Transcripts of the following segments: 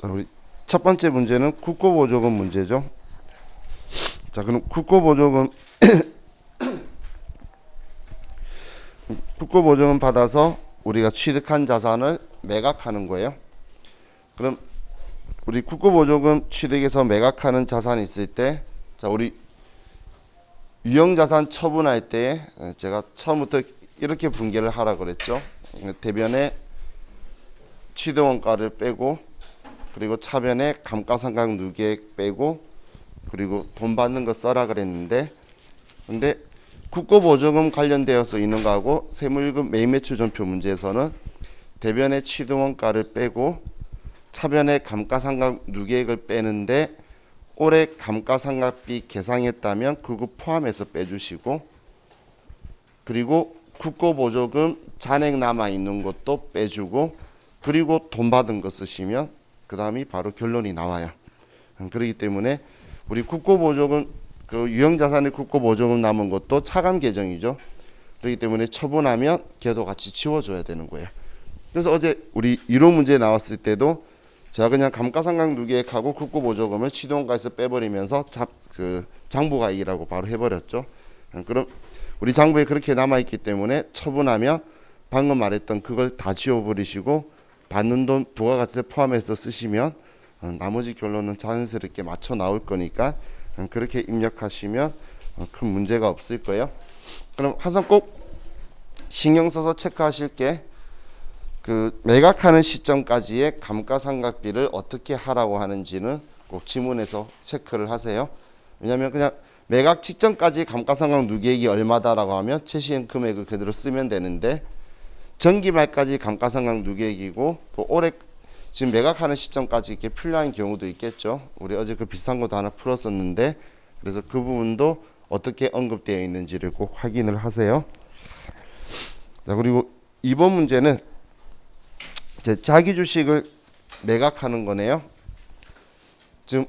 자, 우리 첫 번째 문제는 국고보조금 문제죠. 자, 그럼 국고보조금 받아서 우리가 취득한 자산을 매각하는 거예요. 그럼 우리 국고보조금 취득해서 매각하는 자산이 있을 때, 자, 우리 유형자산 처분할 때 제가 처음부터 이렇게 분개를 하라 그랬죠. 대변에 취득원가를 빼고, 그리고 차변에 감가상각 누계액 빼고, 그리고 돈 받는 거 써라 그랬는데, 근데 국고보조금 관련되어서 있는 거하고 세무일금 매입매출전표 문제에서는 대변에 취득원가를 빼고 차변에 감가상각 누계액을 빼는데, 올해 감가상각비 계상했다면 그거 포함해서 빼주시고, 그리고 국고보조금 잔액 남아 있는 것도 빼주고, 그리고 돈 받은 거 쓰시면 그 다음이 바로 결론이 나와요. 그렇기 때문에 우리 국고보조금, 그 유형자산의 국고보조금 남은 것도 차감 계정이죠. 그렇기 때문에 처분하면 걔도 같이 지워줘야 되는 거예요. 그래서 어제 우리 이론 문제 나왔을 때도 제가 그냥 감가상각 누계액하고 국고보조금을 취득원가에서 빼버리면서 장부가액이라고 바로 해버렸죠. 그럼 우리 장부에 그렇게 남아있기 때문에 처분하면 방금 말했던 그걸 다 지워버리시고 받는 돈 부가가치세 포함해서 쓰시면 나머지 결론은 자연스럽게 맞춰 나올 거니까 그렇게 입력하시면 큰 문제가 없을 거예요. 그럼 항상 꼭 신경 써서 체크하실 게, 그 매각하는 시점까지의 감가상각비를 어떻게 하라고 하는지는 꼭 지문에서 체크를 하세요. 왜냐하면 그냥 매각 직전까지 감가상각 누계액이 얼마다라고 하면 최시행 금액을 그대로 쓰면 되는데, 전기 말까지 감가상각 누계액이고 또 올해 지금 매각하는 시점까지 이렇게 필요한 경우도 있겠죠. 우리 어제 그 비슷한 것도 하나 풀었었는데, 그래서 그 부분도 어떻게 언급되어 있는지를 꼭 확인을 하세요. 자, 그리고 이번 문제는 이제 자기 주식을 매각하는 거네요. 지금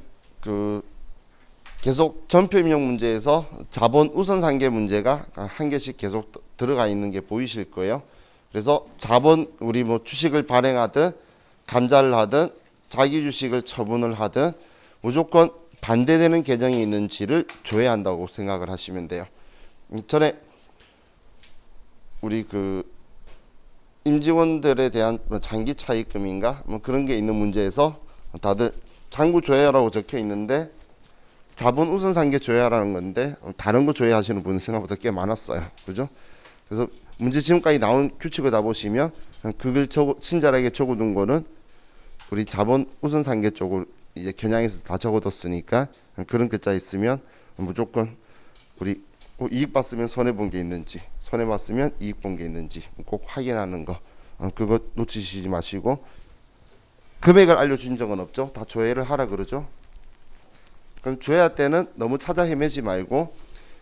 계속 전표 입력 문제에서 자본 우선 상계 문제가 한 개씩 계속 들어가 있는 게 보이실 거예요. 그래서 자본, 우리 뭐 주식을 발행하든 감자를 하든 자기 주식을 처분을 하든 무조건 반대되는 계정이 있는지를 줘야 한다고 생각을 하시면 돼요. 전에 우리 임직원들에 대한 장기 차입금인가 뭐 그런 게 있는 문제에서 다들 장부 조회하라고 적혀 있는데 자본 우선 상계 조회하라는 건데 다른 거 조회하시는 분이 생각보다 꽤 많았어요. 그죠? 그래서 문제 지금까지 나온 규칙을 다 보시면 그걸 친절하게 적어둔 거는 우리 자본 우선 상계 쪽을 이제 겨냥해서 다 적어뒀으니까 그런 글자 있으면 무조건 우리 이익 봤으면 손해 본 게 있는지, 손해 봤으면 이익 본 게 있는지 꼭 확인하는 거, 그거 놓치시지 마시고. 금액을 알려준 적은 없죠. 다 조회를 하라 그러죠. 그럼 조회할 때는 너무 찾아 헤매지 말고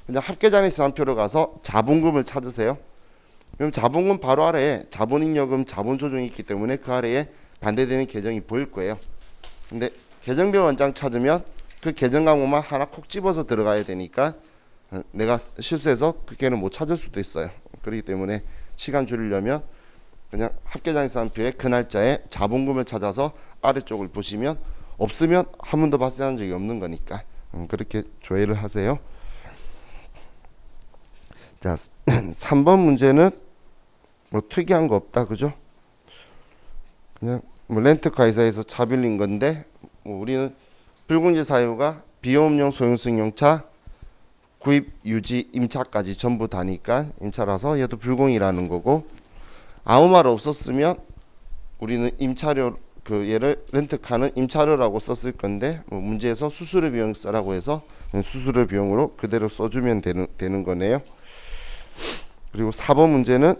그냥 합계장에서 가서 자본금을 찾으세요. 그럼 자본금 바로 아래에 자본잉여금, 자본조정이 있기 때문에 그 아래에 반대되는 계정이 보일 거예요. 근데 계정별 원장 찾으면 그 계정 과목만 하나 콕 집어서 들어가야 되니까 내가 실수해서 그게는 못 찾을 수도 있어요. 그렇기 때문에 시간 줄이려면 그냥 합계장에서표의 그 날짜에 자본금을 찾아서 아래쪽을 보시면 없으면 한 번도 발생한 적이 없는 거니까 그렇게 조회를 하세요. 자, 3번 문제는 뭐 특이한 거 없다, 그죠? 그냥 뭐 렌트카 회사에서 차 빌린 건데, 뭐 우리는 불공제 사유가 비용업용 소형승용차 구입 유지 임차까지 전부 다니까 임차라서 얘도 불공이라는 거고, 아무 말 없었으면 우리는 임차료, 얘를 렌트카는 임차료라고 썼을 건데 뭐 문제에서 수수료 비용 써라고 해서 수수료 비용으로 그대로 써주면 되는 거네요. 그리고 4번 문제는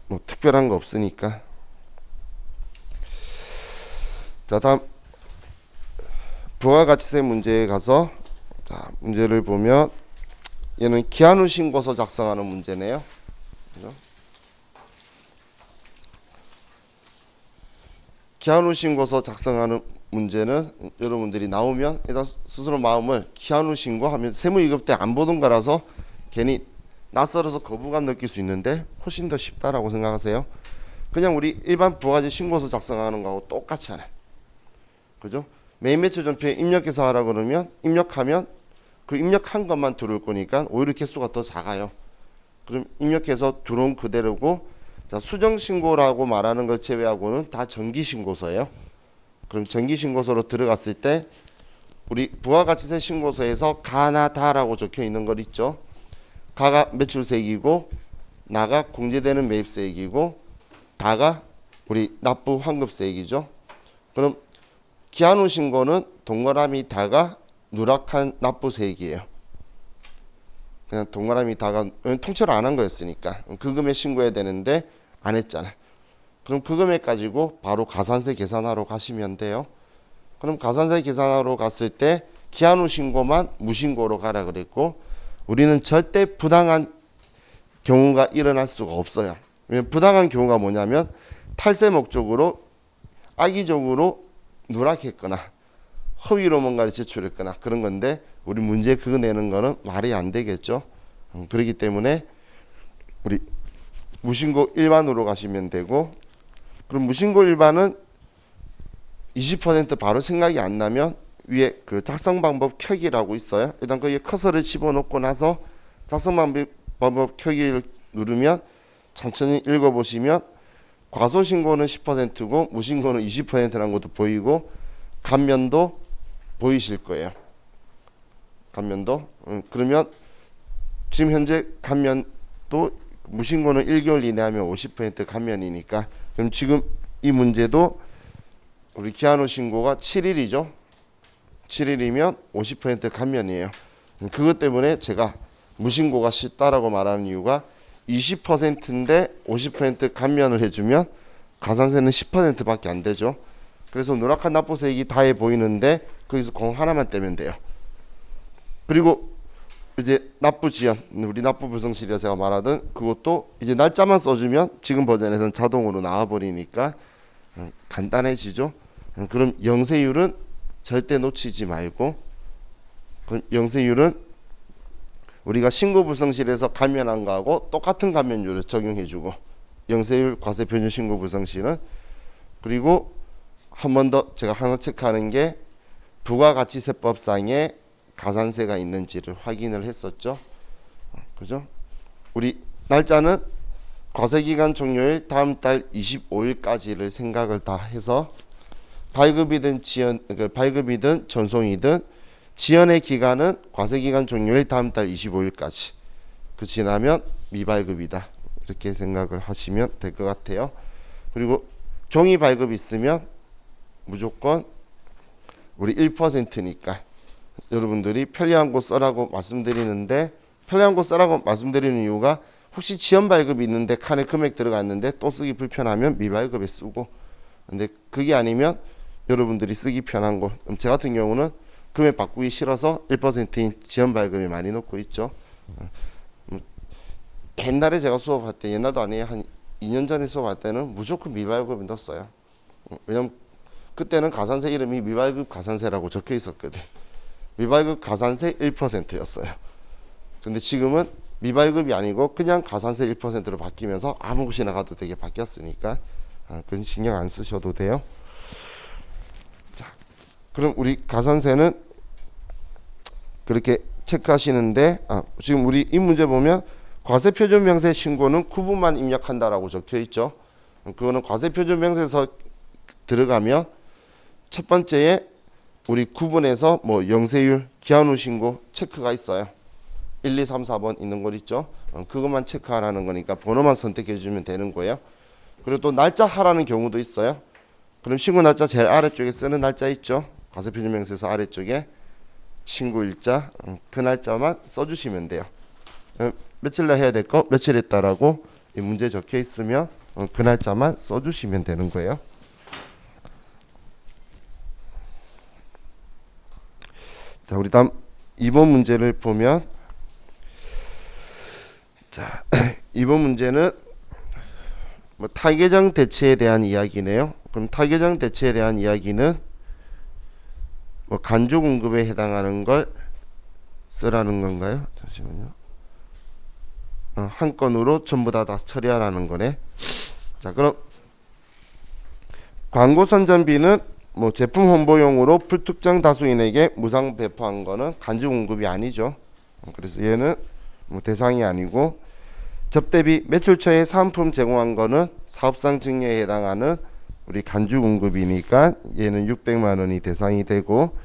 뭐 특별한 거 없으니까. 자, 다음 부가가치세 문제에 가서, 자, 문제를 보면 얘는 기한 후 신고서 작성하는 문제네요. 그죠? 기한 후 신고서 작성하는 문제는 여러분들이 나오면 일단 스스로 마음을 기한 후 신고하면 세무이급 때 안 보던 거라서 괜히 낯설어서 거부감 느낄 수 있는데 훨씬 더 쉽다라고 생각하세요. 그냥 우리 일반 부가세 신고서 작성하는 거하고 똑같잖아요. 그죠? 메인 매출 전표에 입력해서 하라 그러면 입력하면 그 입력한 것만 들어올 거니까 오히려 개수가 더 작아요. 그럼 입력해서 들어온 그대로고, 자, 수정 신고라고 말하는 것 제외하고는 다 정기 신고서예요. 그럼 정기 신고서로 들어갔을 때 우리 부가가치세 신고서에서 가나 다라고 적혀 있는 것 있죠. 가가 매출세액이고 나가 공제되는 매입세액이고 다가 우리 납부 환급세액이죠. 그럼 기한 후 신고는 동그라미 다가 누락한 납부세액이에요. 그냥 동그라미 다가 통째로 안 한 거였으니까 그 금액 신고해야 되는데 안 했잖아. 그럼 그 금액 가지고 바로 가산세 계산하러 가시면 돼요. 그럼 가산세 계산하러 갔을 때 기한 후 신고만 무신고로 가라 그랬고, 우리는 절대 부당한 경우가 일어날 수가 없어요. 왜냐면 부당한 경우가 뭐냐면 탈세 목적으로 악의적으로 누락했거나 허위로 뭔가를 제출했거나 그런 건데, 우리 문제 그거 내는 거는 말이 안 되겠죠. 그렇기 때문에 우리 무신고 일반으로 가시면 되고, 그럼 무신고 일반은 20% 바로 생각이 안 나면 위에 그 작성 방법 켜기라고 있어요. 일단 거기에 커서를 집어넣고 나서 작성 방법 켜기를 누르면 천천히 읽어보시면 과소신고는 10%고 무신고는 20%라는 것도 보이고 감면도 보이실 거예요. 감면도. 그러면 지금 현재 감면도 무신고는 1개월 이내 하면 50% 감면이니까, 그럼 지금 이 문제도 우리 기한 후 신고가 7일이죠. 7일이면 50% 감면이에요. 그것 때문에 제가 무신고가 쉽다라고 말하는 이유가 20%인데 50% 감면을 해주면 가산세는 10%밖에 안 되죠. 그래서 누락한 납부세액이 다해 보이는데 거기서 공 하나만 떼면 돼요. 그리고 이제 납부 지연, 우리 납부 불성실이라 제가 말하던 그것도 이제 날짜만 써주면 지금 버전에서는 자동으로 나와버리니까 간단해지죠. 그럼 영세율은 절대 놓치지 말고, 그럼 영세율은 우리가 신고 불성실에서 감면한 거하고 똑같은 감면율을 적용해주고, 영세율 과세 표준 신고 불성실은. 그리고 한 번 더 제가 하나 체크하는 게 부가가치세법상에 가산세가 있는지를 확인을 했었죠. 그죠? 우리 날짜는 과세기간 종료일 다음 달 25일까지를 생각을 다 해서 발급이든 지연, 발급이든 전송이든 지연의 기간은 과세기간 종료일 다음 달 25일까지. 그 지나면 미발급이다. 이렇게 생각을 하시면 될 것 같아요. 그리고 종이 발급 있으면 무조건 우리 1%니까 여러분들이 편리한 곳 써라고 말씀드리는데, 편리한 곳 써라고 말씀드리는 이유가 혹시 지연 발급이 있는데 칸에 금액 들어갔는데 또 쓰기 불편하면 미발급에 쓰고, 근데 그게 아니면 여러분들이 쓰기 편한 곳, 제 같은 경우는 금액 바꾸기 싫어서 1%인 지연 발급에 많이 넣고 있죠. 옛날에 제가 수업할 때, 옛날도 아니에요, 한 2년 전에 수업할 때는 무조건 미발급에 넣었어요. 왜냐면 그때는 가산세 이름이 미발급 가산세라고 적혀 있었거든. 미발급 가산세 1%였어요. 근데 지금은 미발급이 아니고 그냥 가산세 1%로 바뀌면서 아무 곳이나 가도 되게 바뀌었으니까 그건 신경 안 쓰셔도 돼요. 자, 그럼 우리 가산세는 그렇게 체크하시는데, 지금 우리 이 문제 보면 과세표준명세 신고는 구분만 입력한다라고 적혀 있죠. 그거는 과세표준명세서 들어가면 첫 번째에 우리 구분해서 뭐 영세율, 기한 후 신고 체크가 있어요. 1, 2, 3, 4번 있는 거 있죠. 그것만 체크하라는 거니까 번호만 선택해 주면 되는 거예요. 그리고 또 날짜 하라는 경우도 있어요. 그럼 신고 날짜 제일 아래쪽에 쓰는 날짜 있죠. 과세표준명세서 아래쪽에 신고일자, 그 날짜만 써주시면 돼요. 며칠날 해야 될 거 며칠 했다라고 이 문제 적혀 있으면 그 날짜만 써주시면 되는 거예요. 자, 우리 다음 2번 문제를 보면, 자, 2번 문제는 뭐 타계정 대체에 대한 이야기네요. 그럼 타계정 대체에 대한 이야기는 뭐 간주 공급에 해당하는 걸 쓰라는 건가요? 잠시만요. 한 건으로 전부 다 처리하라는 거네. 자, 그럼 광고 선전비는 뭐 제품 홍보용으로 불특정 다수인에게 무상 배포한 거는 간주 공급이 아니죠. 그래서 얘는 뭐 대상이 아니고, 접대비 매출처에 사은품 제공한 거는 사업상 증여에 해당하는 우리 간주 공급이니까 얘는 600만 원이 대상이 되고,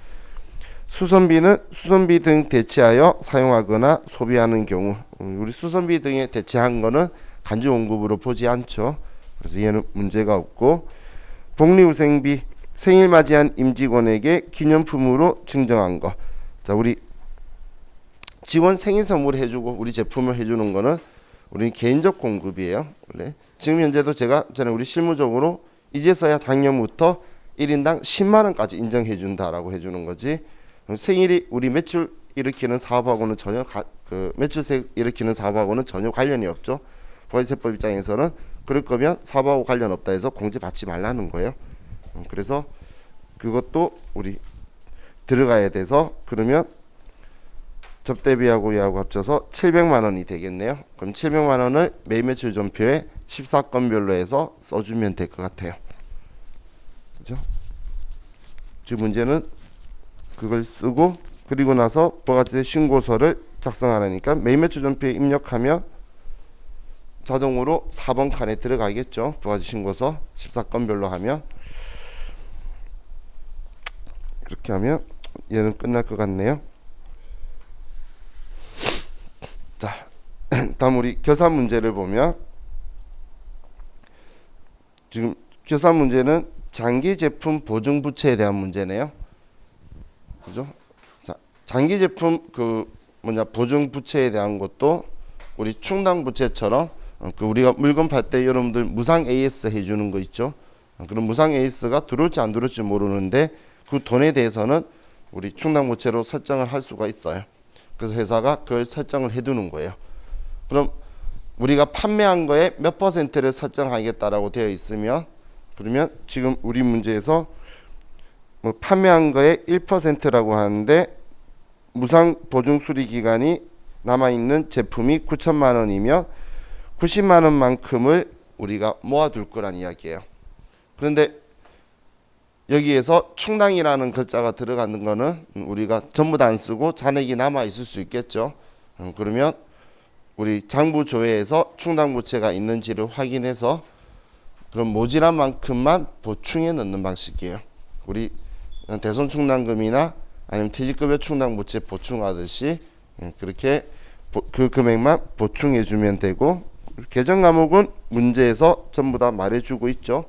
수선비는 수선비 등 대체하여 사용하거나 소비하는 경우, 우리 수선비 등에 대체한 거는 간주 공급으로 보지 않죠. 그래서 얘는 문제가 없고, 복리후생비 생일 맞이한 임직원에게 기념품으로 증정한 거. 자, 우리 직원 생일 선물 해주고 우리 제품을 해주는 거는 우리 개인적 공급이에요. 원래 지금 현재도 제가 전에 우리 실무적으로 이제서야 작년부터 1인당 10만 원까지 인정해 준다라고 해주는 거지. 생일이 우리 매출 일으키는 사업하고는 전혀 매출세 일으키는 사업하고는 전혀 관련이 없죠. 부가세법 입장에서는 그럴 거면 사업하고 관련 없다 해서 공제 받지 말라는 거예요. 그래서 그것도 우리 들어가야 돼서, 그러면 접대비하고 얘하고 합쳐서 700만 원이 되겠네요. 그럼 700만 원을 매일 매출 전표에 14건별로 해서 써주면 될 것 같아요. 그죠? 지금 문제는 그걸 쓰고, 그리고 나서 부가세 신고서를 작성하라니까 매일 매출 전표에 입력하면 자동으로 4번 칸에 들어가겠죠. 부가세 신고서 14건별로 하면. 이렇게 하면 얘는 끝날 것 같네요. 자, 다음 우리 결산 문제를 보면, 지금 결산 문제는 장기 제품 보증 부채에 대한 문제네요. 그죠? 자, 장기 제품 보증 부채에 대한 것도 우리 충당 부채처럼 우리가 물건 팔 때 여러분들 무상 AS 해주는 거 있죠. 그럼 무상 AS가 들어올지 안 들어올지 모르는데 그 돈에 대해서는 우리 충당 부채로 설정을 할 수가 있어요. 그래서 회사가 그걸 설정을 해두는 거예요. 그럼 우리가 판매한 거에 몇 퍼센트를 설정하겠다라고 되어 있으면, 그러면 지금 우리 문제에서 뭐 판매한 거에 1%라고 하는데 무상 보증 수리 기간이 남아있는 제품이 9천만 원이면 90만 원만큼을 우리가 모아둘 거란 이야기예요. 그런데 여기에서 충당이라는 글자가 들어가는 거는 우리가 전부 다 안 쓰고 잔액이 남아 있을 수 있겠죠. 그러면 우리 장부 조회에서 충당 부채가 있는지를 확인해서 그럼 모자란 만큼만 보충해 넣는 방식이에요. 우리 대손 충당금이나 아니면 퇴직급여 충당 부채 보충하듯이 그렇게 그 금액만 보충해 주면 되고, 계정 과목은 문제에서 전부 다 말해주고 있죠.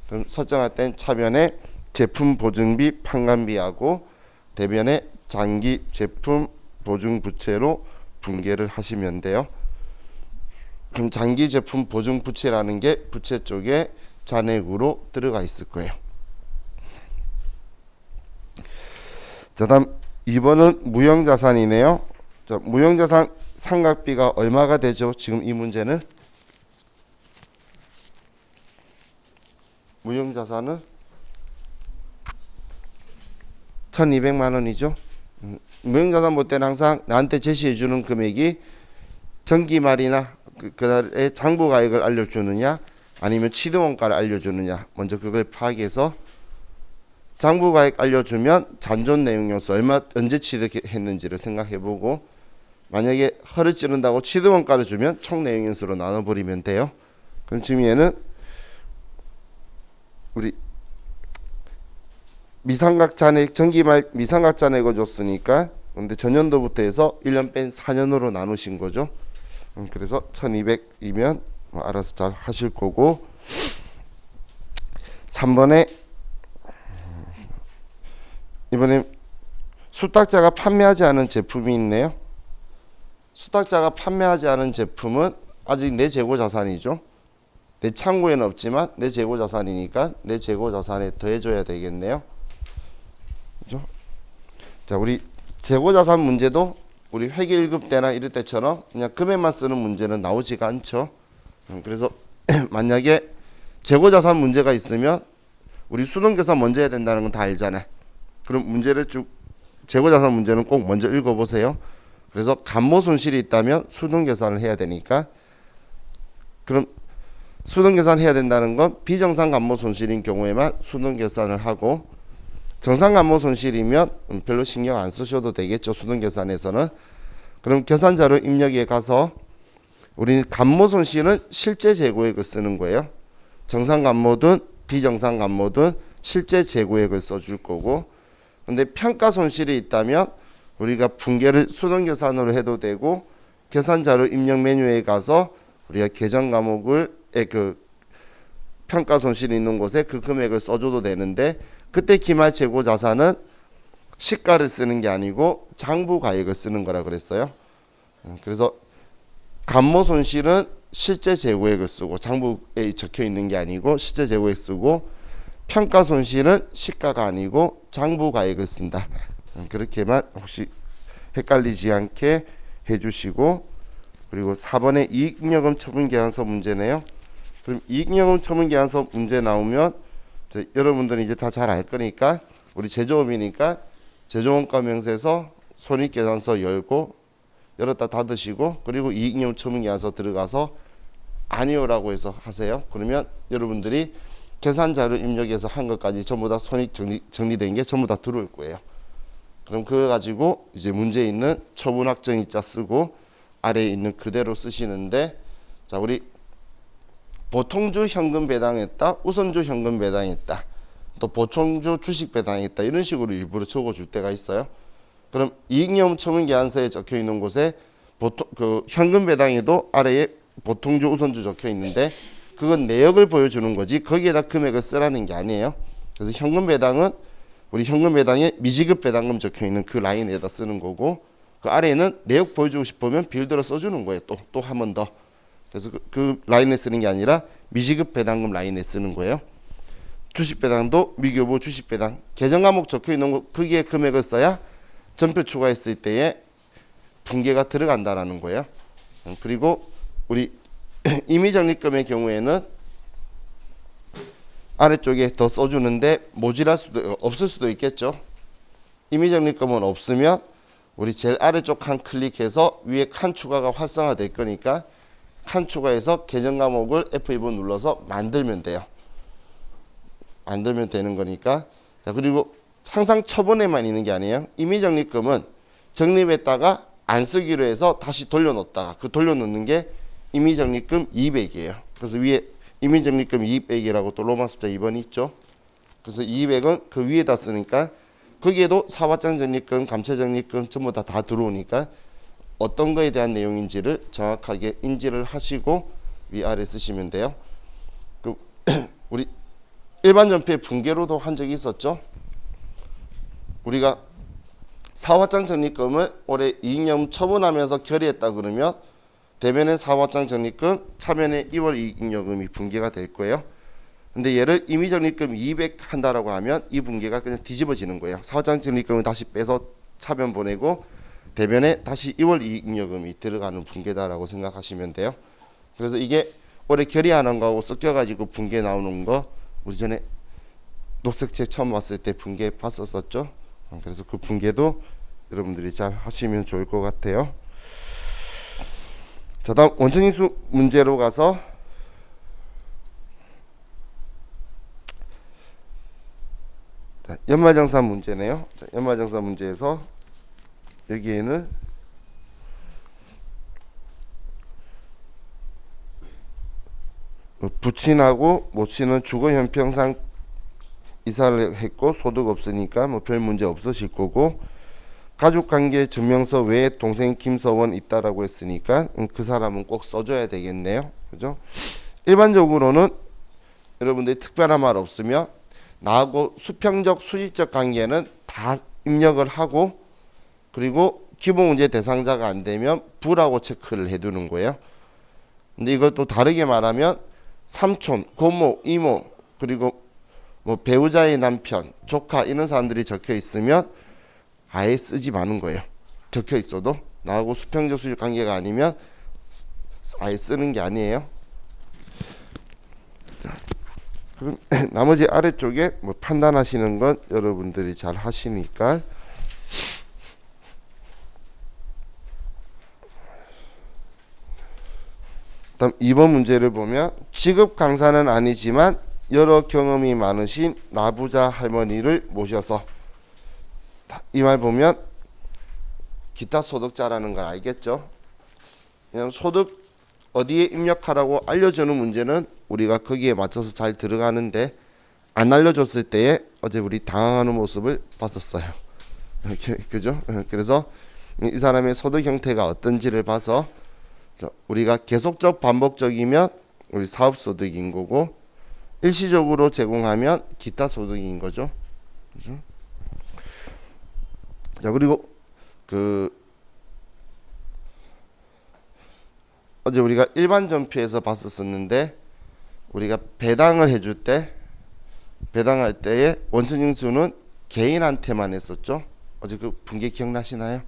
그럼 설정할 땐 차변에 제품 보증비 판관비하고 대변에 장기 제품 보증 부채로 분계를 하시면 돼요. 그럼 장기 제품 보증 부채라는 게 부채 쪽에 잔액으로 들어가 있을 거예요. 자, 다음 2번은 무형자산이네요. 자, 무형자산 상각비가 얼마가 되죠? 지금 이 문제는 무형자산은 1200만 원이죠. 무형자산 볼 때는 항상 나한테 제시해 주는 금액이 정기말이나 그날의 장부가액을 알려주느냐 아니면 취득원가를 알려주느냐, 먼저 그걸 파악해서 장부가액 알려주면 잔존 내용요소 언제 취득했는지를 생각해보고, 만약에 허를 찌른다고 취득원가를 주면 총 내용요소로 나눠버리면 돼요. 그럼 지금 얘는 우리 미상각 잔액 정기말 미상각 잔액을 줬으니까, 근데 전년도부터 해서 1년 뺀 4년으로 나누신 거죠. 그래서 1200이면 알아서 잘 하실 거고, 3번에 이번에 수탁자가 판매하지 않은 제품이 있네요. 수탁자가 판매하지 않은 제품은 아직 내 재고자산이죠. 내 창고에는 없지만 내 재고자산이니까 내 재고자산에 더해줘야 되겠네요. 그죠? 자, 우리 재고자산 문제도 우리 회계 1급 때나 이럴 때처럼 그냥 금액만 쓰는 문제는 나오지가 않죠. 그래서 만약에 재고자산 문제가 있으면 우리 수능계산 먼저 해야 된다는 건 다 알잖아요. 그럼 문제를 쭉 재고자산 문제는 꼭 먼저 읽어보세요. 그래서 감모 손실이 있다면 수능계산을 해야 되니까, 그럼 수능 계산해야 된다는 건 비정상 간모 손실인 경우에만 수능 계산을 하고, 정상 간모 손실이면 별로 신경 안 쓰셔도 되겠죠. 수능 계산에서는. 그럼 계산자료 입력에 가서 우리는 간모 손실은 실제 재고액을 쓰는 거예요. 정상 간모든 비정상 간모든 실제 재고액을 써줄 거고, 근데 평가 손실이 있다면 우리가 분계를 수능 계산으로 해도 되고, 계산자료 입력 메뉴에 가서 우리가 계정 과목을 그 평가 손실이 있는 곳에 그 금액을 써줘도 되는데, 그때 기말 재고 자산은 시가를 쓰는 게 아니고 장부 가액을 쓰는 거라 그랬어요. 그래서 간모 손실은 실제 재고액을 쓰고, 장부에 적혀 있는 게 아니고 실제 재고액 쓰고, 평가 손실은 시가가 아니고 장부 가액을 쓴다. 그렇게만 혹시 헷갈리지 않게 해주시고, 그리고 4번에 이익잉여금 처분계산서 문제네요. 그럼 이익잉여금 처분계산서 문제 나오면 여러분들은 이제 다 잘 알 거니까, 우리 제조업이니까 제조원가 명세서 손익계산서 열고, 열었다 닫으시고, 그리고 이익잉여금 처분계산서 들어가서 아니요라고 해서 하세요. 그러면 여러분들이 계산자료 입력해서 한 것까지 전부 다 손익 정리된 게 전부 다 들어올 거예요. 그럼 그거 가지고 이제 문제에 있는 처분확정일자 쓰고 아래에 있는 그대로 쓰시는데, 자, 우리 보통주 현금 배당했다, 우선주 현금 배당했다, 또 보통주 주식 배당했다, 이런 식으로 일부러 적어줄 때가 있어요. 그럼 이익잉여금 처분계산서에 적혀 있는 곳에 보통 그 현금 배당에도 아래에 보통주 우선주 적혀 있는데, 그건 내역을 보여주는 거지 거기에다 금액을 쓰라는 게 아니에요. 그래서 현금 배당은 우리 현금 배당에 미지급 배당금 적혀 있는 그 라인에다 쓰는 거고, 그 아래에는 내역 보여주고 싶으면 빌드로 써주는 거예요. 또 한 번 더. 그래서 그 라인에 쓰는 게 아니라 미지급 배당금 라인에 쓰는 거예요. 주식 배당도 미교부 주식 배당 계정 과목 적혀 있는 거, 거기에 금액을 써야 전표 추가했을 때에 분계가 들어간다라는 거예요. 그리고 우리 임의적립금의 경우에는 아래쪽에 더 써주는데 모자랄 수도 없을 수도 있겠죠. 임의적립금은 없으면 우리 제일 아래쪽 칸 클릭해서 위에 칸 추가가 활성화 될 거니까 칸 추가해서 계정 과목을 F2번 눌러서 만들면 돼요. 만들면 되는 거니까. 자, 그리고 항상 처분에만 있는 게 아니에요. 임의적립금은 적립했다가 안 쓰기로 해서 다시 돌려놓다가 그 돌려놓는 게 임의적립금 200이에요. 그래서 위에 임의적립금 200이라고 또 로마 숫자 2번이 있죠. 그래서 200은 그 위에다 쓰니까 거기에도 사화장 적립금, 감채 적립금 전부 다 들어오니까 어떤 거에 대한 내용인지를 정확하게 인지를 하시고 위아래 쓰시면 돼요. 그 우리 일반 전폐 분계로도 한 적이 있었죠. 우리가 사화장 적립금을 올해 이익잉여금 처분하면서 결의했다 그러면 대면에 사화장 적립금, 차면에 2월 이익잉여금이 분계가 될 거예요. 근데 얘를 임의적립금 200 한다라고 하면 이 분계가 그냥 뒤집어지는 거예요. 사화장 적립금을 다시 빼서 차변 보내고 대변에 다시 2월 이익잉여금이 들어가는 분계다라고 생각하시면 돼요. 그래서 이게 올해 결의하는 거하고 섞여가지고 분계 나오는 거 우리 전에 녹색책 처음 봤을 때 분계 봤었죠. 그래서 그 분계도 여러분들이 잘 하시면 좋을 것 같아요. 자, 다음 원천인수 문제로 가서 연말정산 문제네요. 자, 연말정산 문제에서 여기에는 부친하고 모친은 주거 형평상 이사를 했고 소득 없으니까 뭐 별 문제 없으실 거고, 가족관계 증명서 외에 동생 김서원 있다라고 했으니까 그 사람은 꼭 써줘야 되겠네요. 그죠? 일반적으로는 여러분들이 특별한 말 없으면 나하고 수평적 수직적 관계는 다 입력을 하고, 그리고 기본 문제 대상자가 안 되면 부라고 체크를 해두는 거예요. 근데 이것도 다르게 말하면 삼촌, 고모, 이모, 그리고 뭐 배우자의 남편, 조카 이런 사람들이 적혀 있으면 아예 쓰지 마는 거예요. 적혀 있어도 나하고 수평적 수직 관계가 아니면 아예 쓰는 게 아니에요. 그럼 나머지 아래쪽에 뭐 판단하시는 건 여러분들이 잘 하시니까 다음 2번 문제를 보면 직업 강사는 아니지만 여러 경험이 많으신 나부자 할머니를 모셔서, 이 말 보면 기타 소득자라는 걸 알겠죠? 그냥 소득 어디에 입력하라고 알려주는 문제는 우리가 거기에 맞춰서 잘 들어가는데, 안 알려줬을 때에 어제 우리 당황하는 모습을 봤었어요. 그죠? 그래서 이 사람의 소득 형태가 어떤지를 봐서 우리가 계속적 반복적이면 우리 사업소득인 거고, 일시적으로 제공하면 기타 소득인 거죠. 그죠? 자, 그리고 어제 우리가 일반 전피에서 봤었는데, 우리가 배당을 해줄 때, 배당할 때의 원천징수는 개인한테만 했었죠. 어제 그 분계 기억나시나요?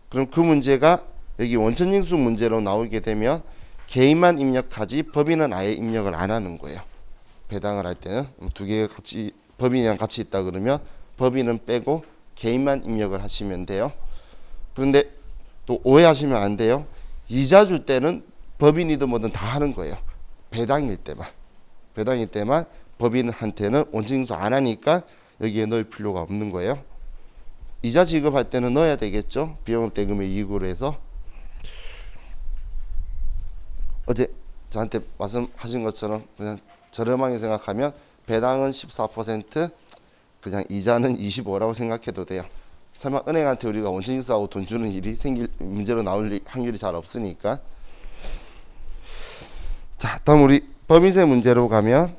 그럼 그 문제가 여기 원천징수 문제로 나오게 되면 개인만 입력하지 법인은 아예 입력을 안 하는 거예요. 배당을 할 때는 두 개가 같이, 법인이랑 같이 있다 그러면 법인은 빼고 개인만 입력을 하시면 돼요. 그런데 또 오해하시면 안 돼요. 이자 줄 때는 법인이든 뭐든 다 하는 거예요. 배당일 때만 법인한테는 원천징수 안 하니까 여기에 넣을 필요가 없는 거예요. 이자 지급할 때는 넣어야 되겠죠. 비영업 대금의 이익으로 해서. 어제 저한테 말씀하신 것처럼 그냥 저렴하게 생각하면 배당은 14%, 그냥 이자는 25라고 생각해도 돼요. 설마 은행한테 우리가 원천징수하고 돈 주는 일이 생길, 문제로 나올 확률이 잘 없으니까. 자, 다음 우리 법인세 문제로 가면,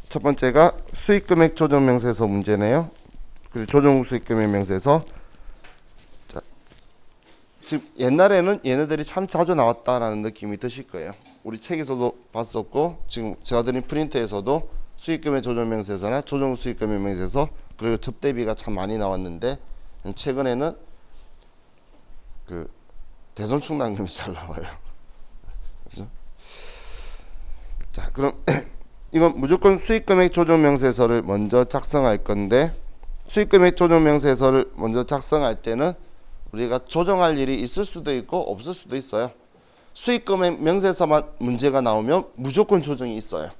첫 번째가 수익금액 조정명세서 문제네요. 그리고 조정 수익금액 명세서. 자, 지금 옛날에는 얘네들이 참 자주 나왔다라는 느낌이 드실 거예요. 우리 책에서도 봤었고, 지금 제가 드린 프린트에서도 수익금액 조정명세서나 조정 수익금액 명세서, 그리고 접대비가 참 많이 나왔는데, 최근에는 그 대손 충당금이 잘 나와요. 그죠? 자, 그럼 이건 무조건 수익금액 조정명세서를 먼저 작성할 건데, 수익금액 조정명세서를 먼저 작성할 때는 우리가 조정할 일이 있을 수도 있고 없을 수도 있어요. 수익금액 명세서만 문제가 나오면 무조건 조정이 있어요.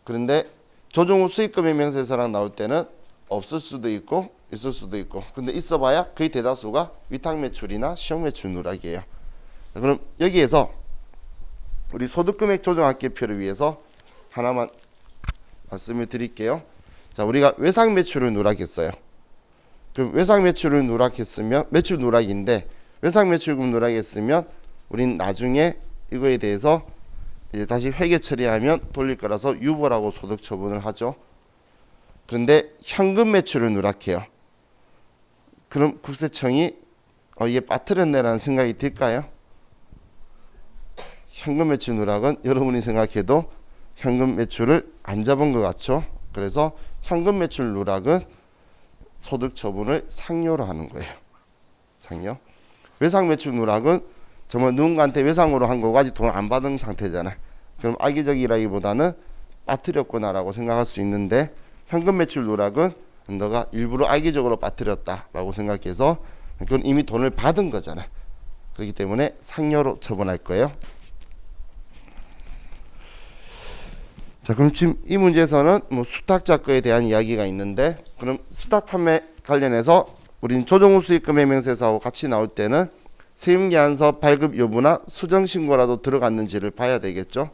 그런데 조정 후 수익금액 명세서랑 나올 때는 없을 수도 있고 있을 수도 있고, 근데 있어봐야 거의 대다수가 위탁매출이나 시형매출 누락이에요. 그럼 여기에서 우리 소득금액 조정합계표를 위해서 하나만 말씀을 드릴게요. 자, 우리가 외상매출을 누락했어요. 그럼 외상매출을 누락했으면, 매출 누락인데 외상매출금 누락했으면 우린 나중에 이거에 대해서 이제 다시 회계 처리하면 돌릴 거라서 유보라고 소득 처분을 하죠. 그런데 현금 매출을 누락해요. 그럼 국세청이 이게 빠뜨렸네라는 생각이 들까요? 현금 매출 누락은 여러분이 생각해도 현금 매출을 안 잡은 것 같죠? 그래서 현금 매출 누락은 소득 처분을 상료로 하는 거예요. 상료. 외상 매출 누락은 정말 누군가한테 외상으로 한 거고 아직 돈 안 받은 상태잖아요. 그럼 악의적이라기보다는 빠뜨렸구나라고 생각할 수 있는데, 현금 매출 누락은 너가 일부러 악의적으로 빠뜨렸다라고 생각해서 그건 이미 돈을 받은 거잖아요. 그렇기 때문에 상료로 처분할 거예요. 자, 그럼 지금 이 문제에서는 뭐 수탁자거에 대한 이야기가 있는데, 그럼 수탁 판매 관련해서 우린 조정 후 수익금액 명세서하고 같이 나올 때는 세임계약서 발급 여부나 수정신고라도 들어갔는지를 봐야 되겠죠.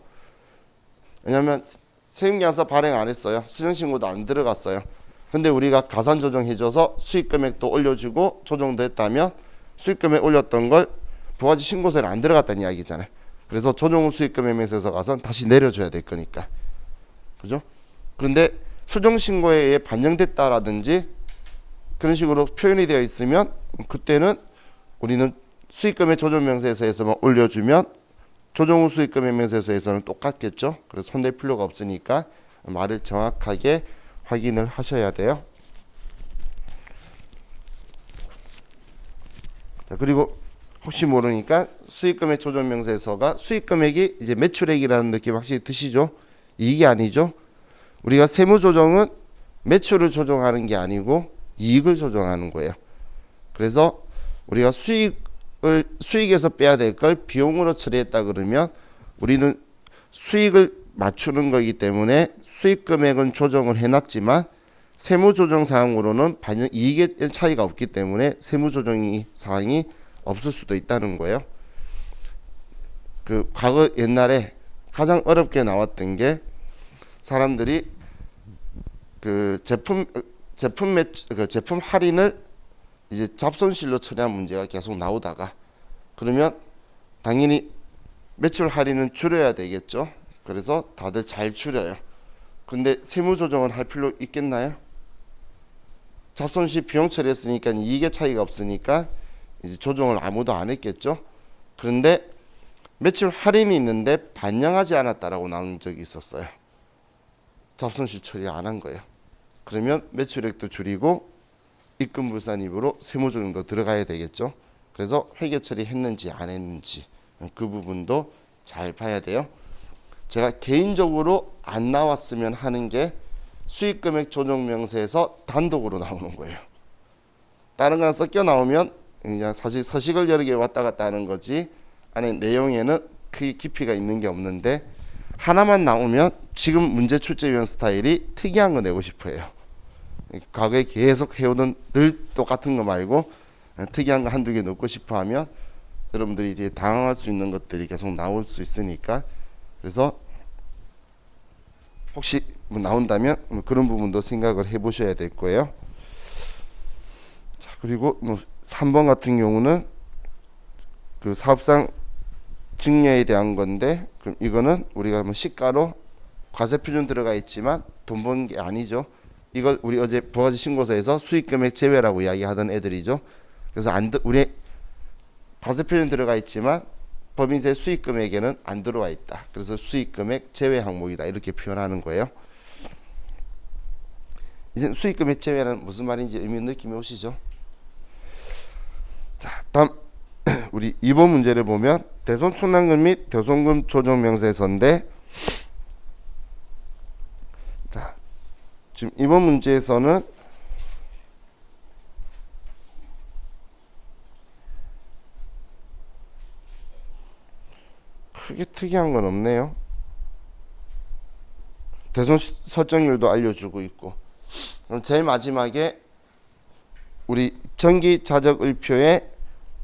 왜냐하면 세임계약서 발행 안 했어요. 수정신고도 안 들어갔어요. 근데 우리가 가산 조정해줘서 수익금액도 올려주고 조정도 했다면 수익금액 올렸던 걸 부가지 신고서에 안 들어갔다는 이야기잖아요. 그래서 조정 후 수익금액 명세서 가서 다시 내려줘야 될 거니까. 그죠? 그런데 수정신고에 의해 반영됐다라든지 그런 식으로 표현이 되어 있으면 그때는 우리는 수익금액 조정명세서에서만 올려주면 조정 후 수익금액 명세서에서는 똑같겠죠. 그래서 손댈 필요가 없으니까 말을 정확하게 확인을 하셔야 돼요. 자, 그리고 혹시 모르니까 수익금액 조정명세서가 수익금액이 이제 매출액이라는 느낌 확실히 드시죠? 이익이 아니죠. 우리가 세무조정은 매출을 조정하는 게 아니고 이익을 조정하는 거예요. 그래서 우리가 수익에서 빼야 될 걸 비용으로 처리했다 그러면 우리는 수익을 맞추는 거기 때문에 수익 금액은 조정을 해놨지만 세무 조정 사항으로는 반영 이익의 차이가 없기 때문에 세무 조정 사항이 없을 수도 있다는 거예요. 그 과거 옛날에 가장 어렵게 나왔던 게 사람들이 그 제품 할인을 이제 잡손실로 처리한 문제가 계속 나오다가 그러면 당연히 매출 할인은 줄여야 되겠죠. 그래서 다들 잘 줄여요. 근데 세무 조정을 할 필요 있겠나요? 잡손실 비용 처리했으니까 이익의 차이가 없으니까 이제 조정을 아무도 안 했겠죠. 그런데 매출 할인이 있는데 반영하지 않았다라고 나온 적이 있었어요. 잡손실 처리 안 한 거예요. 그러면 매출액도 줄이고 입금불산입으로 세무조정도 들어가야 되겠죠. 그래서 회계 처리했는지 안 했는지 그 부분도 잘 봐야 돼요. 제가 개인적으로 안 나왔으면 하는 게 수익금액 조정명세에서 단독으로 나오는 거예요. 다른 거랑 섞여 나오면 그냥 사실 서식을 여러 개 왔다 갔다 하는 거지 안에 내용에는 크게 깊이가 있는 게 없는데 하나만 나오면 지금 문제 출제 위원 스타일이 특이한 거 내고 싶어요. 과거에 계속 해오던 늘 똑같은 거 말고 특이한 거 한두 개 넣고 싶어 하면 여러분들이 되게 당황할 수 있는 것들이 계속 나올 수 있으니까 그래서 혹시 뭐 나온다면 뭐 그런 부분도 생각을 해 보셔야 될 거예요. 자, 그리고 뭐 3번 같은 경우는 그 사업상 증여에 대한 건데 그럼 이거는 우리가 뭐 시가로 과세 표준 들어가 있지만 돈 번 게 아니죠. 이걸 우리 어제 부가세 신고서에서 수익금액 제외라고 이야기하던 애들이죠. 그래서 우리 과세 표준 들어가 있지만 법인세 수익금액에는 안 들어와 있다. 그래서 수익금액 제외 항목이다 이렇게 표현하는 거예요. 이제 수익금액 제외는 무슨 말인지 의미 느낌이 오시죠? 자, 다음 우리 2번 문제를 보면 대손충당금 및 대손금 조정명세서인데 자, 지금 이번 문제에서는 크게 특이한 건 없네요. 대손 설정률도 알려주고 있고 그럼 제일 마지막에 우리 정기자적을표에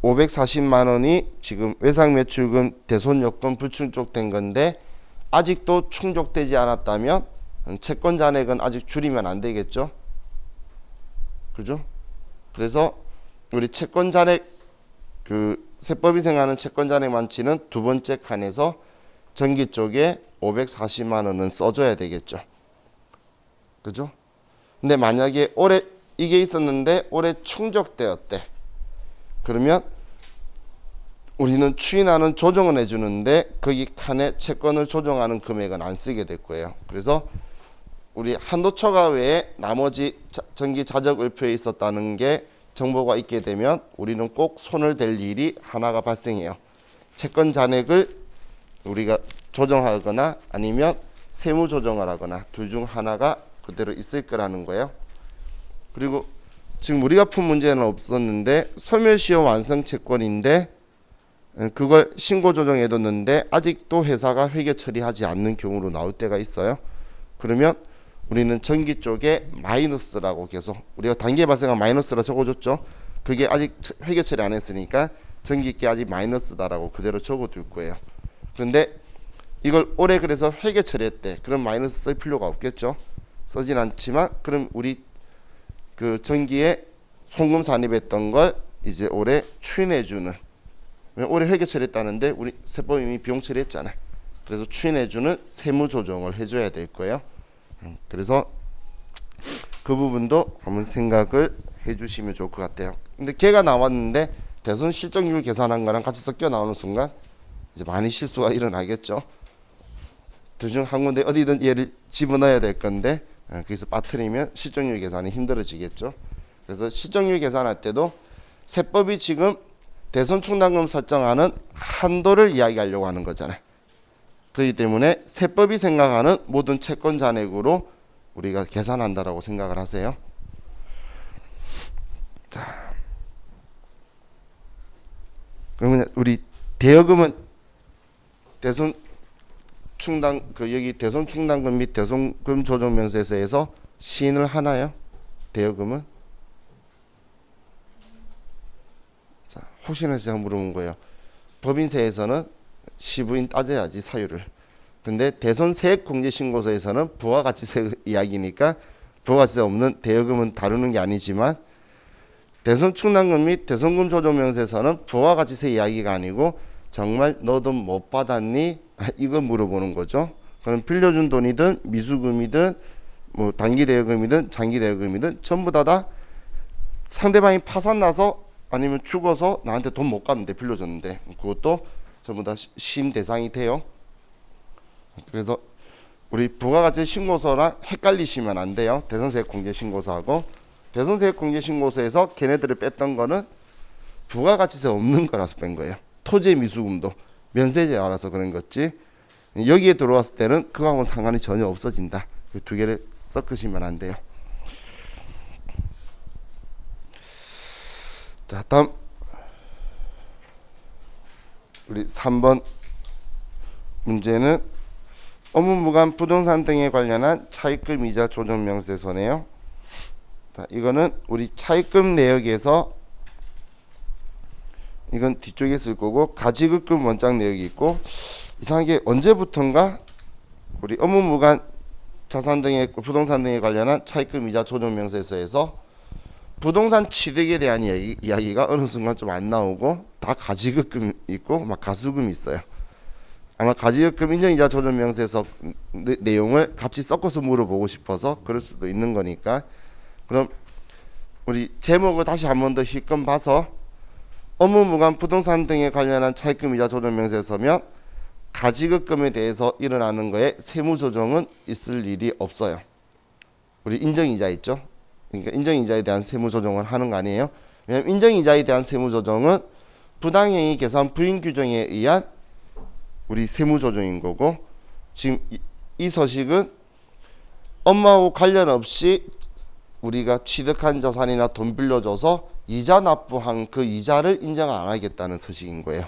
540만 원이 지금 외상매출금 대손요건 불충족된 건데 아직도 충족되지 않았다면 채권 잔액은 아직 줄이면 안 되겠죠. 그죠? 그래서 우리 채권 잔액 그 세법이 생각하는 채권 잔액 만치는 두 번째 칸에서 전기 쪽에 540만 원은 써줘야 되겠죠. 그죠? 근데 만약에 올해 이게 있었는데 올해 충족되었대. 그러면 우리는 추인하는 조정은 해주는데 거기 칸에 채권을 조정하는 금액은 안 쓰게 될 거예요. 그래서 우리 한도초과 외에 나머지 전기 자적을표에 있었다는 게 정보가 있게 되면 우리는 꼭 손을 댈 일이 하나가 발생해요. 채권 잔액을 우리가 조정하거나 아니면 세무 조정을 하거나 둘 중 하나가 그대로 있을 거라는 거예요. 그리고 지금 우리가 푼 문제는 없었는데 소멸시효 완성 채권인데 그걸 신고 조정해뒀는데 아직도 회사가 회계 처리하지 않는 경우로 나올 때가 있어요. 그러면 우리는 전기 쪽에 마이너스라고 계속 우리가 단계 발생한 마이너스라 적어줬죠. 그게 아직 회계 처리 안 했으니까 전기계 아직 마이너스다라고 그대로 적어둘 거예요. 그런데 이걸 올해 그래서 회계 처리했대. 그럼 마이너스 쓸 필요가 없겠죠. 쓰진 않지만 그럼 우리 그 전기에 송금 산입했던 걸 이제 올해 추인해주는 올해 회계 처리했다는데 우리 세법 이미 비용 처리했잖아. 그래서 추인해주는 세무 조정을 해줘야 될 거예요. 그래서 그 부분도 한번 생각을 해주시면 좋을 것 같아요. 근데 걔가 나왔는데 대손 실적률 계산한 거랑 같이 섞여 나오는 순간 이제 많이 실수가 일어나겠죠. 둘 중 한 군데 어디든 얘를 집어넣어야 될 건데 거기서 빠뜨리면 실적률 계산이 힘들어지겠죠. 그래서 실적률 계산할 때도 세법이 지금 대손 충당금 설정하는 한도를 이야기하려고 하는 거잖아요. 그렇기 때문에 세법이 생각하는 모든 채권 잔액으로 우리가 계산한다라고 생각을 하세요. 자, 그러면 우리 대여금은 대손 충당 여기 대손 충당금 및 대손금 조정 명세서에서 시인을 하나요? 대여금은? 자, 혹시나 제가 물어본 거예요. 법인세에서는 시부인 따져야지 사유를. 근데 대손 세액공제신고서에서는 부가가치세 이야기니까 부가가치세 없는 대여금은 다루는 게 아니지만 대손 충당금 및 대손금 조정 명세서는 부가가치세 이야기가 아니고 정말 너 돈 못 받았니? 이거 물어보는 거죠. 그럼 빌려준 돈이든 미수금이든 뭐 단기 대여금이든 장기 대여금이든 전부 다 상대방이 파산 나서 아니면 죽어서 나한테 돈 못 갚는데 빌려줬는데 그것도 전부 다 시임 대상이 돼요. 그래서 우리 부가가치 신고서랑 헷갈리시면 안 돼요. 대손세액 공제 신고서하고 대손세액 공제 신고서에서 걔네들을 뺐던 거는 부가가치세 없는 거라서 뺀 거예요. 토지 미수금도 면세제 알아서 그런 거지. 여기에 들어왔을 때는 그거하고는 상관이 전혀 없어진다. 그 두 개를 섞으시면 안 돼요. 자, 다음 우리 3번 문제는 업무무관 부동산 등에 관련한 차입금 이자 조정 명세서네요. 자, 이거는 우리 차입금 내역에서 이건 뒤쪽에 쓸 거고 가지급금 원장 내역이 있고 이상하게 언제부턴가 우리 업무무관 자산 등의 부동산 등에 관련한 차입금 이자 조정 명세서에서 부동산 취득에 대한 이야기가 어느 순간 좀 안 나오고 다 가지급금 있고 막 가수금 있어요. 아마 가지급금 인정이자 조정 명세서 내용을 같이 섞어서 물어보고 싶어서 그럴 수도 있는 거니까 그럼 우리 제목을 다시 한 번 더 힐끔 봐서 업무무관 부동산 등에 관련한 차입금 이자 조정 명세서면 가지급금에 대해서 일어나는 거에 세무조정은 있을 일이 없어요. 우리 인정이자 있죠. 그러니까 인정이자에 대한 세무조정을 하는 거 아니에요. 왜냐하면 인정이자에 대한 세무조정은 부당행위 계산 부인 규정에 의한 우리 세무조정인 거고 지금 이 서식은 업무하고 관련 없이 우리가 취득한 자산이나 돈 빌려줘서 이자 납부한 그 이자를 인정 안 하겠다는 서식인 거예요.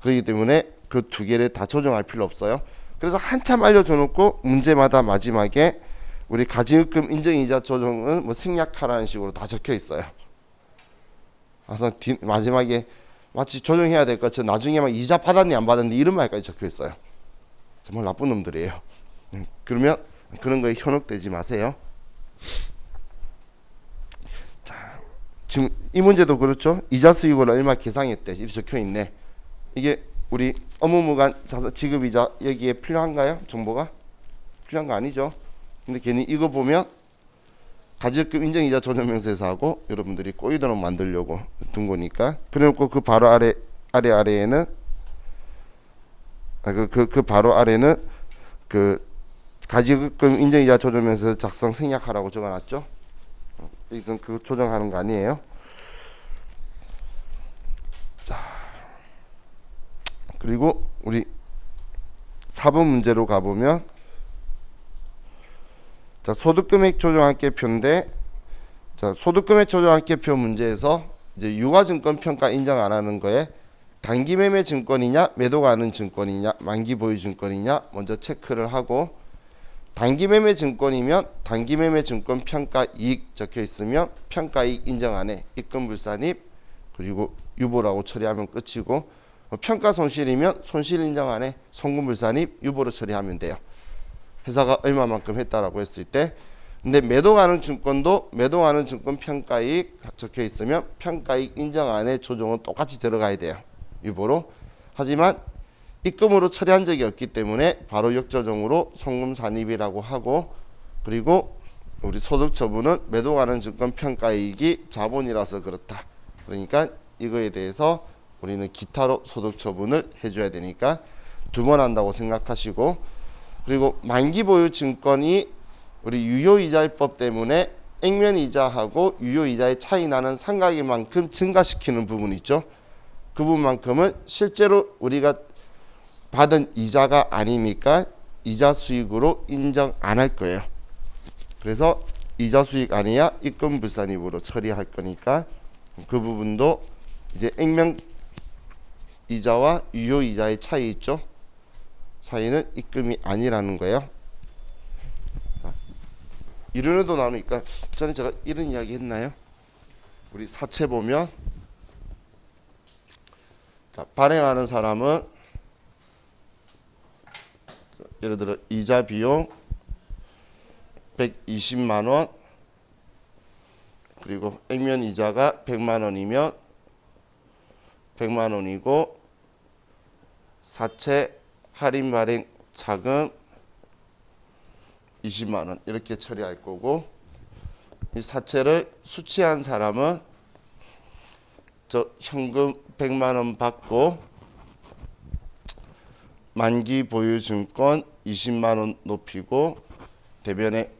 그렇기 때문에 그 두 개를 다 조정할 필요 없어요. 그래서 한참 알려줘 놓고 문제마다 마지막에 우리 가지급금 인정이자 조정은 뭐 생략하라는 식으로 다 적혀 있어요. 그래서 마지막에 마치 조정해야 될 것처럼 나중에 막 이자 받았니 안 받았니 이런 말까지 적혀 있어요. 정말 나쁜 놈들이에요. 그러면 그런 거에 현혹되지 마세요. 자, 지금 이 문제도 그렇죠. 이자 수익을 얼마 계상했대 이렇게 적혀 있네. 이게 우리 업무무관 지급이자 여기에 필요한가요? 정보가 필요한 거 아니죠. 근데 괜히 이거 보면 가지급금 인정이자 조정명세서하고 여러분들이 꼬이도록 만들려고 둔 거니까 그래놓고 그 바로 아래에는 그 바로 아래는 그 가지급금 인정이자 조정명세서 작성 생략하라고 적어놨죠. 이건 그 조정하는 거 아니에요. 자, 그리고 우리 4번 문제로 가보면 자, 소득금액 조정합계표인데 자, 소득금액 조정합계표 문제에서 이제 유가증권 평가 인정 안 하는 거에 단기매매 증권이냐 매도가 하는 증권이냐 만기보유 증권이냐 먼저 체크를 하고 단기매매 증권이면 단기매매 증권 평가이익 적혀 있으면 평가이익 인정 안 해 입금불산입 그리고 유보라고 처리하면 끝이고 평가손실이면 손실 인정 안 해 송금불산입 유보로 처리하면 돼요. 회사가 얼마만큼 했다라고 했을 때 근데 매도가는 증권도 매도가는 증권 평가이익 적혀 있으면 평가이익 인정 안 해 조정은 똑같이 들어가야 돼요. 유보로. 하지만 입금으로 처리한 적이 없기 때문에 바로 역조정으로 송금산입이라고 하고 그리고 우리 소득처분은 매도가는 증권 평가이익이 자본이라서 그렇다. 그러니까 이거에 대해서 우리는 기타로 소득처분을 해줘야 되니까 2번 한다고 생각하시고 그리고 만기보유 증권이 우리 유효이자율법 때문에 액면이자하고 유효이자의 차이 나는 상각인만큼 증가시키는 부분이 있죠. 그 부분만큼은 실제로 우리가 받은 이자가 아니니까 이자 수익으로 인정 안 할 거예요. 그래서 이자 수익 아니야 입금불산입으로 처리할 거니까 그 부분도 이제 액면 이자와 유효이자의 차이 있죠. 차이는 입금이 아니라는 거예요. 자, 이론에도 나오니까 전에 제가 이런 이야기 했나요? 우리 사채 보면 자, 발행하는 사람은 예를 들어 이자 비용 120만 원 그리고 액면 이자가 100만 원이면 100만 원이고 사채 할인 발행 자금 20만 원 이렇게 처리할 거고 이 사채를 수취한 사람은 저 현금 100만 원 받고 만기 보유 증권 20만 원 높이고 대변에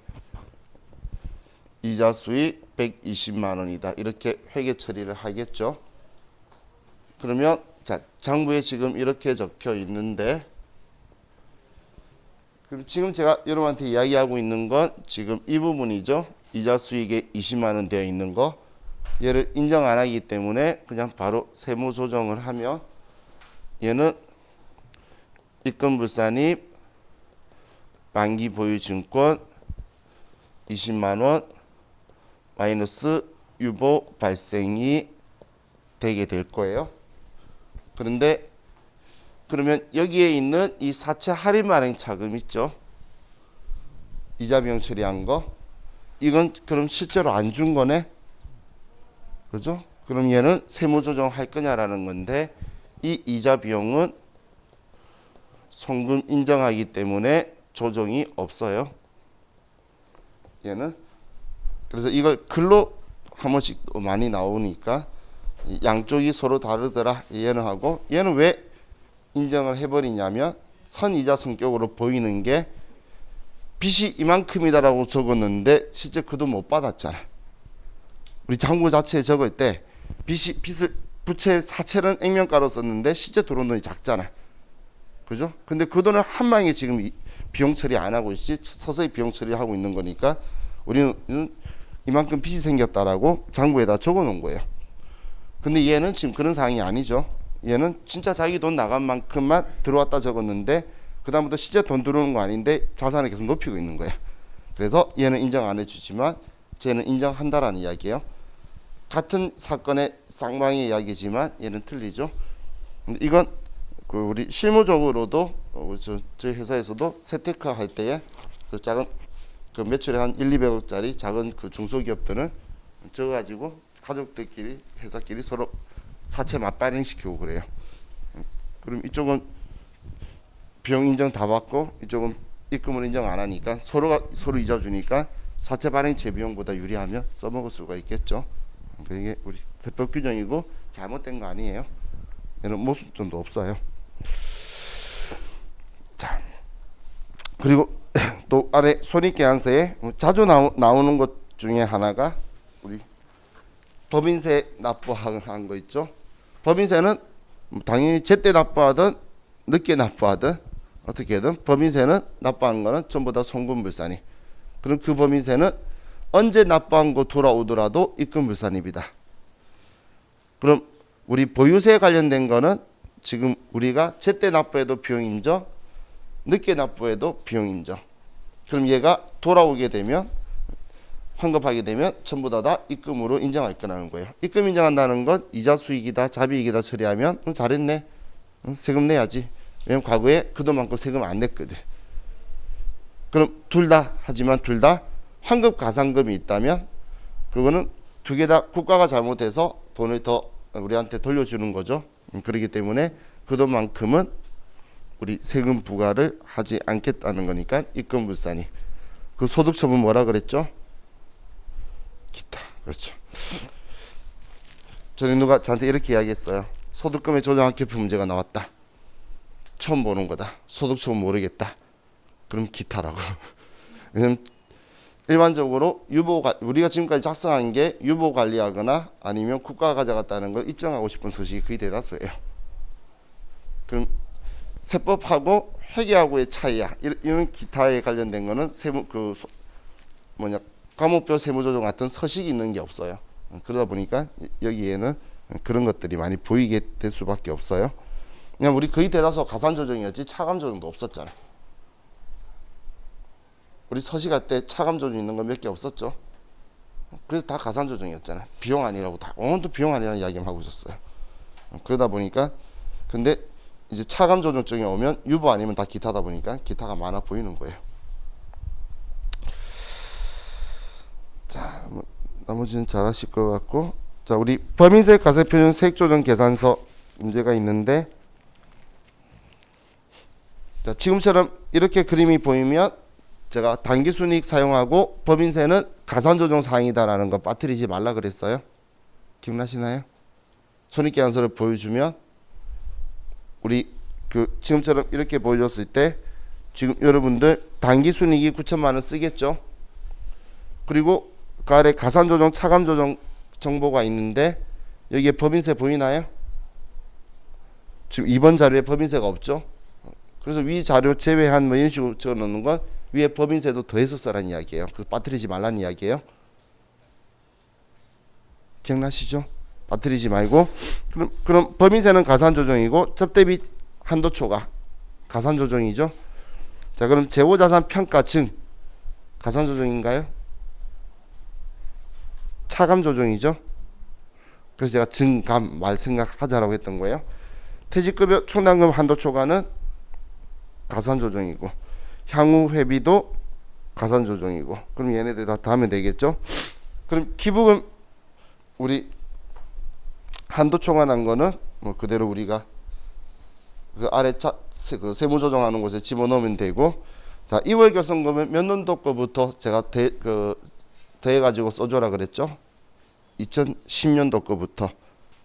이자 수익 120만 원이다. 이렇게 회계 처리를 하겠죠. 그러면 자, 장부에 지금 이렇게 적혀 있는데 그럼 지금 제가 여러분한테 이야기하고 있는 건 지금 이 부분이죠. 이자 수익에 20만 원 되어 있는 거. 얘를 인정 안 하기 때문에 그냥 바로 세무 조정을 하면 얘는 입금불산입 만기 보유 증권 20만 원 마이너스 유보 발생이 되게 될 거예요. 그런데 그러면 여기에 있는 이 사채 할인 발행 차금 있죠. 이자 비용 처리한 거. 이건 그럼 실제로 안 준 거네. 그죠? 그럼 얘는 세무 조정할 거냐라는 건데 이 이자 비용은 송금 인정하기 때문에 조정이 없어요. 얘는 그래서 이걸 글로 한 번씩 많이 나오니까 양쪽이 서로 다르더라. 얘는 하고 얘는 왜 인정을 해버리냐면 선이자 성격으로 보이는 게 빚이 이만큼이다라고 적었는데 실제 그 돈 못 받았잖아. 우리 장부 자체에 적을 때 빚을 부채 사채는 액면가로 썼는데 실제 들어온 돈이 작잖아. 그죠? 근데 그 돈을 한 방에 지금 비용 처리 안 하고 있지 서서히 비용 처리를 하고 있는 거니까 우리는 이만큼 빚이 생겼다라고 장부에다 적어 놓은 거예요. 근데 얘는 지금 그런 상황이 아니죠. 얘는 진짜 자기 돈 나간 만큼만 들어왔다 적었는데 그 다음부터 실제 돈 들어오는 거 아닌데 자산을 계속 높이고 있는 거야. 그래서 얘는 인정 안 해주지만 쟤는 인정한다라는 이야기예요. 같은 사건의 쌍방의 이야기지만 얘는 틀리죠. 이건 그 우리 실무적으로도 저희 회사에서도 세테크 할 때에 그 작은 그 매출에 한 1, 200억짜리 작은 그 중소기업들은 적어가지고 가족들끼리 회사끼리 서로 사채 맞발행 시키고 그래요. 그럼 이쪽은 비용 인정 다 받고 이쪽은 입금을 인정 안 하니까 서로 이자 주니까 사채 발행 재비용보다 유리하면 써먹을 수가 있겠죠. 이게 우리 세법 규정이고 잘못된 거 아니에요. 얘는 모순점도 없어요. 자, 그리고 또 아래 손익계산서에 자주 나오는 것 중에 하나가 우리 법인세 납부한 거 있죠. 법인세는 당연히 제때 납부하든 늦게 납부하든 어떻게든 법인세는 납부한 거는 전부 다 송금불산입. 그럼 그 법인세는 언제 납부한 거 돌아오더라도 입금불산입니다. 그럼 우리 보유세 관련된 거는 지금 우리가 제때 납부해도 비용 인정, 늦게 납부해도 비용 인정. 그럼 얘가 돌아오게 되면 환급하게 되면 전부 다 입금으로 인정할 거라는 거예요. 입금 인정한다는 건 이자 수익이다 자비익이다 처리하면 잘했네. 세금 내야지. 왜냐면 과거에 그 돈만큼 세금 안 냈거든. 그럼 둘 다 하지만 둘 다 환급 가산금이 있다면 그거는 두 개 다 국가가 잘못해서 돈을 더 우리한테 돌려주는 거죠. 그렇기 때문에 그 돈만큼은 우리 세금 부과를 하지 않겠다는 거니까 입금불산이. 그 소득처분 뭐라 그랬죠? 기타. 그렇죠. 전에 누가 저한테 이렇게 이야기했어요. 소득금의 조정학교표 문제가 나왔다. 처음 보는 거다. 소득처분 모르겠다. 그럼 기타라고. 왜냐면 일반적으로 우리가 지금까지 작성한 게 유보 관리하거나 아니면 국가가 가져갔다는 걸 입증하고 싶은 서식이 거의 대다수예요. 그럼 세법하고 회계하고의 차이야. 이런 기타에 관련된 거는 과목별 세무조정 같은 서식이 있는 게 없어요. 그러다 보니까 여기에는 그런 것들이 많이 보이게 될 수밖에 없어요. 그냥 우리 거의 대다수 가산 조정이었지 차감 조정도 없었잖아. 우리 서시가 때 차감 조정 있는 거 몇 개 없었죠. 그래서 다 가산 조정이었잖아. 비용 아니라고 다 오늘도 비용 아니라는 이야기만 하고 있었어요. 그러다 보니까 근데 이제 차감 조정증이 오면 유보 아니면 다 기타다 보니까 기타가 많아 보이는 거예요. 자, 뭐 나머지는 잘 하실 것 같고, 자, 우리 법인세 가세표준 세액조정 계산서 문제가 있는데, 자, 지금처럼 이렇게 그림이 보이면 제가 당기순이익 사용하고 법인세는 가산조정 사항이다라는 거 빠뜨리지 말라 그랬어요. 기억나시나요? 손익계산서를 보여주면 우리 그 지금처럼 이렇게 보여줬을 때 지금 여러분들 당기순이익이 9천만 원 쓰겠죠. 그리고 그 아래 가산조정 차감조정 정보가 있는데 여기에 법인세 보이나요? 지금 이번 자료에 법인세가 없죠. 그래서 위 자료 제외한 뭐 이런 식으로 적어놓는 건 위에 법인세도 더해서 써라는 이야기예요. 그 빠뜨리지 말라는 이야기예요. 기억나시죠? 빠뜨리지 말고 그럼 법인세는 가산조정이고 접대비 한도초가 가산조정이죠. 자, 그럼 재고자산 평가증 가산조정인가요? 차감조정이죠. 그래서 제가 증감 말 생각하자라고 했던 거예요. 퇴직급여 총납금 한도초과는 가산조정이고 향후 회비도 가산조정이고 그럼 얘네들 다 하면 되겠죠. 그럼 기부금 우리 한도초과 난 거는 뭐 그대로 우리가 그 아래 그 세무조정하는 곳에 집어넣으면 되고, 자 2월 결성금은 몇 년도 거부터 제가 더해가지고 써줘라 그랬죠. 2010년도 거부터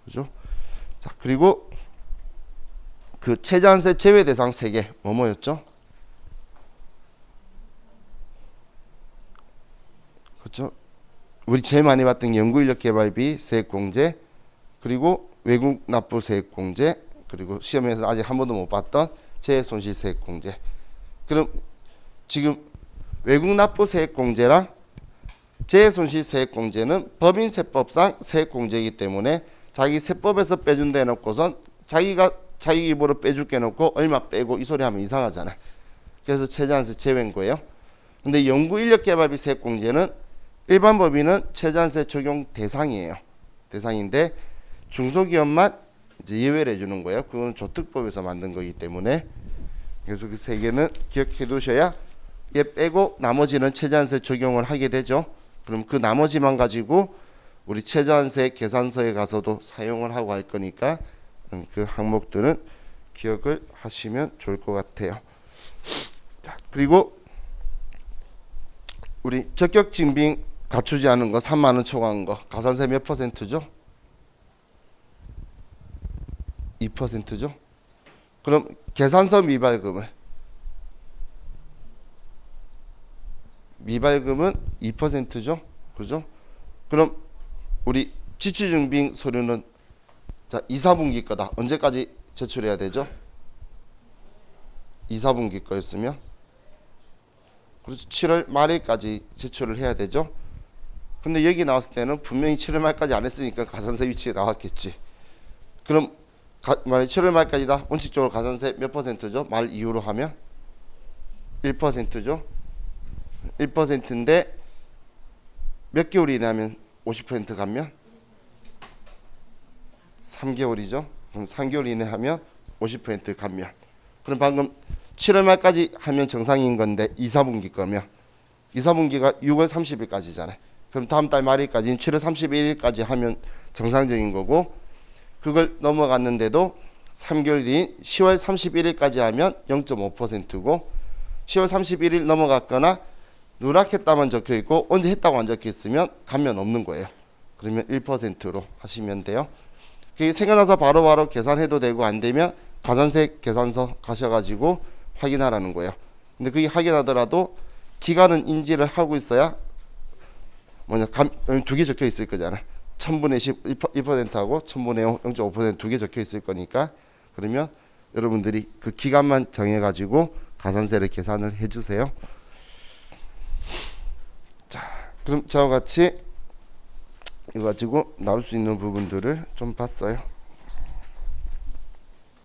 그죠. 자 그리고 그 최저한세 제외 대상 3개 뭐였죠? 그렇죠. 우리 제일 많이 봤던 게 연구인력개발비 세액공제, 그리고 외국 납부 세액공제, 그리고 시험에서 아직 한 번도 못 봤던 재해손실 세액공제. 그럼 지금 외국 납부 세액공제랑 재해손실 세액공제는 법인세법상 세액공제이기 때문에 자기 세법에서 빼준다 해놓고선 자기가 자기 입으로 빼줄게 놓고 얼마 빼고 이 소리 하면 이상하잖아. 그래서 최저한세 제외인 거예요. 근데 연구인력개발비 세액공제는 일반 법인은 최저한세 적용 대상이에요. 대상인데 중소기업만 이제 예외를 해주는 거예요. 그건 조특법에서 만든 거기 때문에 그래서 그 3개는 기억해 두셔야 얘 빼고 나머지는 최저한세 적용을 하게 되죠. 그럼 그 나머지만 가지고 우리 최저한세 계산서에 가서도 사용을 하고 할 거니까 그 항목들은 기억을 하시면 좋을 것 같아요. 자, 그리고 우리 적격징빙 갖추지 않은 거 3만 원 초과한 거 가산세 몇 %죠? 2%죠? 그럼 계산서 미발금은 2%죠? 그죠? 그럼 우리 지출증빙 서류는 자 2, 4분기 거다. 언제까지 제출해야 되죠? 2, 4분기 거였으면 그렇죠. 7월 말일까지 제출을 해야 되죠. 근데 여기 나왔을 때는 분명히 7월 말까지 안 했으니까 가산세 위치에 나왔겠지. 그럼 만약 7월 말까지다. 원칙적으로 가산세 몇 %죠? 말 이후로 하면 1%죠. 1%인데 몇 개월이 나면 50% 감면? 3개월이죠. 그럼 3개월 이내 하면 50% 감면. 그럼 방금 7월 말까지 하면 정상인 건데 2, 4분기 거면 2, 4분기가 6월 30일까지잖아요. 그럼 다음 달 말일까지는 7월 31일까지 하면 정상적인 거고, 그걸 넘어갔는데도 3개월 뒤인 10월 31일까지 하면 0.5%고 10월 31일 넘어갔거나 누락했다만 적혀 있고 언제 했다고 안 적혀 있으면 감면 없는 거예요. 그러면 1%로 하시면 돼요. 그게 생겨나서 바로바로 계산해도 되고 안 되면 가산세 계산서 가셔가지고 확인하라는 거예요. 근데 그게 확인하더라도 기간은 인지를 하고 있어야 뭐냐 두 개 적혀 있을 거잖아. 1000분의 10 1%하고 1000분의 0 0.5% 두 개 적혀 있을 거니까 그러면 여러분들이 그 기간만 정해가지고 가산세를 계산을 해주세요. 자, 그럼 저와 같이 이거 가지고 나올 수 있는 부분들을 좀 봤어요.